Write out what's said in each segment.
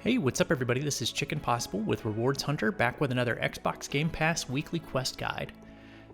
Hey, what's up everybody? This is Chicken Possible with Rewards Hunter, back with another Xbox Game Pass weekly quest guide.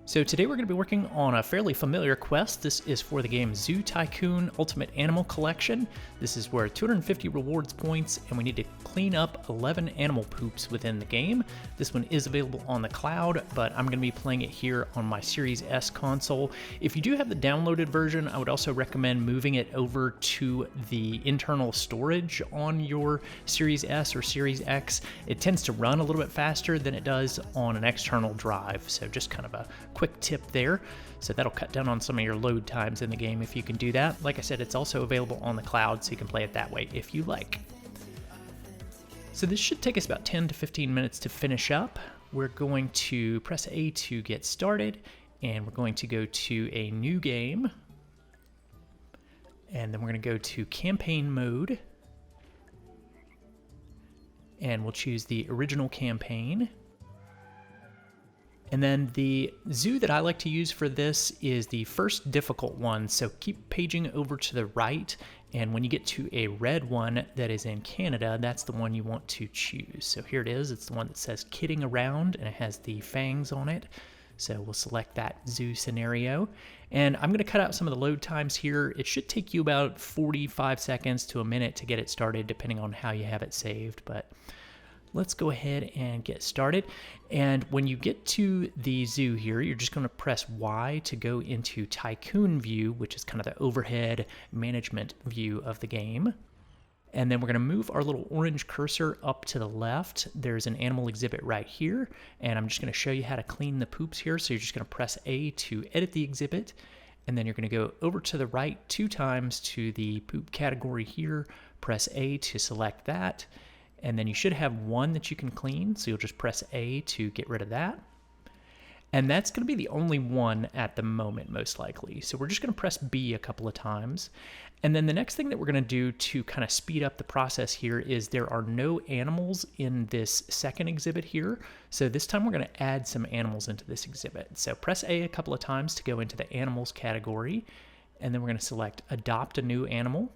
So today we're going to be working on a fairly familiar quest. This is for the game Zoo Tycoon Ultimate Animal Collection. This is where 250 rewards points and we need to clean up 11 animal poops within the game. This one is available on the cloud, but I'm going to be playing it here on my Series S console. If you do have the downloaded version, I would also recommend moving it over to the internal storage on your Series S or Series X. It tends to run a little bit faster than it does on an external drive, so just kind of a quick tip there. So that'll cut down on some of your load times in the game if you can do that. Like I said, it's also available on the cloud, so you can play it that way if you like. So this should take us about 10 to 15 minutes to finish up. We're going to press A to get started, and we're going to go to a new game. And then we're going to go to campaign mode. And we'll choose the original campaign. And then the zoo that I like to use for this is the first difficult one, so keep paging over to the right, and when you get to a red one that is in Canada, that's the one you want to choose. So here it is, it's the one that says kidding around, and it has the fangs on it. So we'll select that zoo scenario, and I'm going to cut out some of the load times here. It should take you about 45 seconds to a minute to get it started, depending on how you have it saved, but let's go ahead and get started. And when you get to the zoo here, you're just going to press Y to go into Tycoon view, which is kind of the overhead management view of the game. And then we're going to move our little orange cursor up to the left. There's an animal exhibit right here, and I'm just going to show you how to clean the poops here. So you're just going to press A to edit the exhibit, and then you're going to go over to the right 2 times to the poop category here, press A to select that, and then you should have one that you can clean, so you'll just press A to get rid of that. And that's going to be the only one at the moment, most likely. So we're just going to press B a couple of times. And then the next thing that we're going to do to kind of speed up the process here is there are no animals in this second exhibit here. So this time we're going to add some animals into this exhibit. So press A a couple of times to go into the animals category. And then we're going to select adopt a new animal.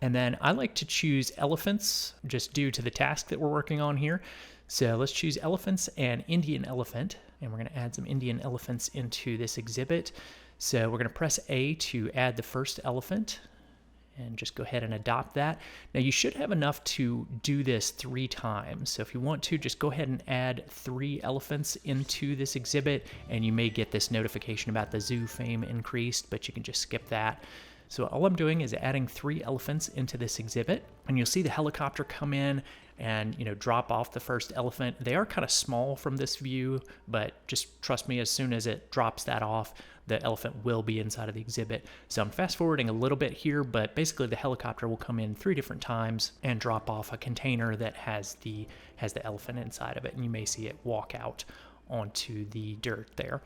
And then I like to choose elephants just due to the task that we're working on here. So let's choose elephants and Indian elephant. And we're going to add some Indian elephants into this exhibit. So we're going to press A to add the first elephant and just go ahead and adopt that. Now you should have enough to do this 3 times. So if you want to, just go ahead and add 3 elephants into this exhibit, and you may get this notification about the zoo fame increased, but you can just skip that. So all I'm doing is adding 3 elephants into this exhibit, and you'll see the helicopter come in and drop off the first elephant. They are kind of small from this view, but just trust me, as soon as it drops that off, the elephant will be inside of the exhibit. So I'm fast forwarding a little bit here, but basically the helicopter will come in 3 different times and drop off a container that has the elephant inside of it, and you may see it walk out onto the dirt there.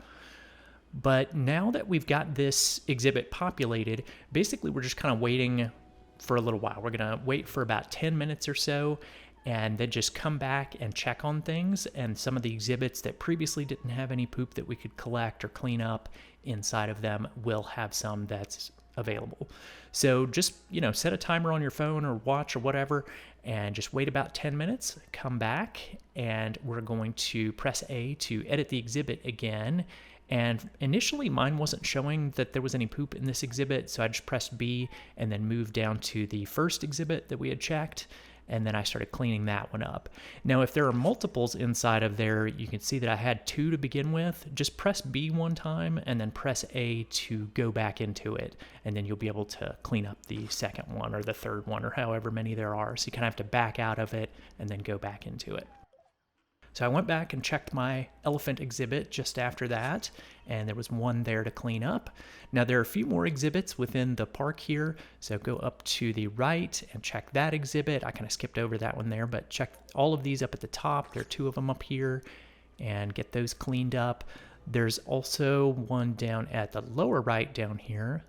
But now that we've got this exhibit populated, basically we're just kind of waiting for a little while. We're going to wait for about 10 minutes or so, and then just come back and check on things. And some of the exhibits that previously didn't have any poop that we could collect or clean up inside of them will have some that's available. So just, set a timer on your phone or watch or whatever, and just wait about 10 minutes, come back, and we're going to press A to edit the exhibit again. And initially mine wasn't showing that there was any poop in this exhibit, so I just pressed B and then moved down to the first exhibit that we had checked, and then I started cleaning that one up. Now if there are multiples inside of there, you can see that I had 2 to begin with. Just press B 1 time and then press A to go back into it, and then you'll be able to clean up the second one or the third one or however many there are. So you kind of have to back out of it and then go back into it. So I went back and checked my elephant exhibit just after that, and there was 1 there to clean up. Now there are a few more exhibits within the park here, so go up to the right and check that exhibit. I kind of skipped over that one there, but check all of these up at the top. There are 2 of them up here, and get those cleaned up. There's also one down at the lower right down here,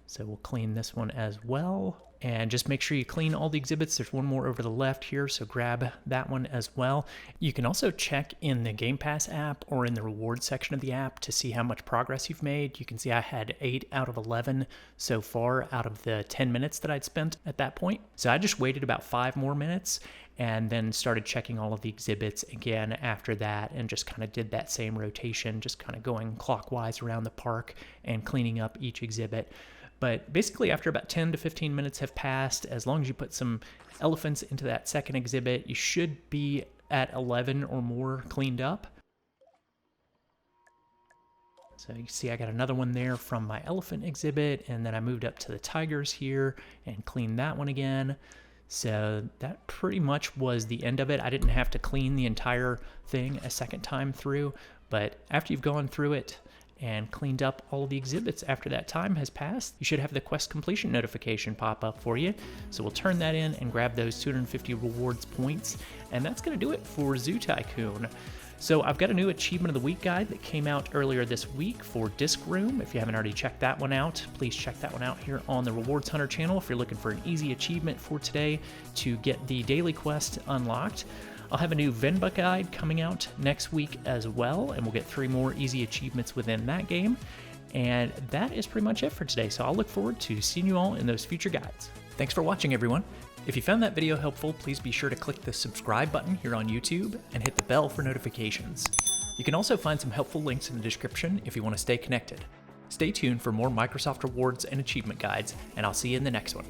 so we'll clean this one as well. and just make sure you clean all the exhibits. There's one more over the left here, so grab that one as well. You can also check in the Game Pass app or in the rewards section of the app to see how much progress you've made. You can see I had 8 out of 11 so far out of the 10 minutes that I'd spent at that point. So I just waited about 5 more minutes and then started checking all of the exhibits again after that, and just kind of did that same rotation, just kind of going clockwise around the park and cleaning up each exhibit. But basically after about 10 to 15 minutes have passed, as long as you put some elephants into that second exhibit, you should be at 11 or more cleaned up. So you can see I got another one there from my elephant exhibit, and then I moved up to the tigers here and cleaned that one again. So that pretty much was the end of it. I didn't have to clean the entire thing a second time through, but after you've gone through it and cleaned up all of the exhibits after that time has passed, you should have the quest completion notification pop up for you. So we'll turn that in and grab those 250 rewards points, and that's going to do it for Zoo Tycoon. So I've got a new Achievement of the Week guide that came out earlier this week for Disc Room. If you haven't already checked that one out, please check that one out here on the Rewards Hunter channel if you're looking for an easy achievement for today to get the daily quest unlocked. I'll have a new Venba guide coming out next week as well, and we'll get 3 more easy achievements within that game. And that is pretty much it for today, so I'll look forward to seeing you all in those future guides. Thanks for watching, everyone. If you found that video helpful, please be sure to click the subscribe button here on YouTube and hit the bell for notifications. You can also find some helpful links in the description if you want to stay connected. Stay tuned for more Microsoft rewards and achievement guides, and I'll see you in the next one.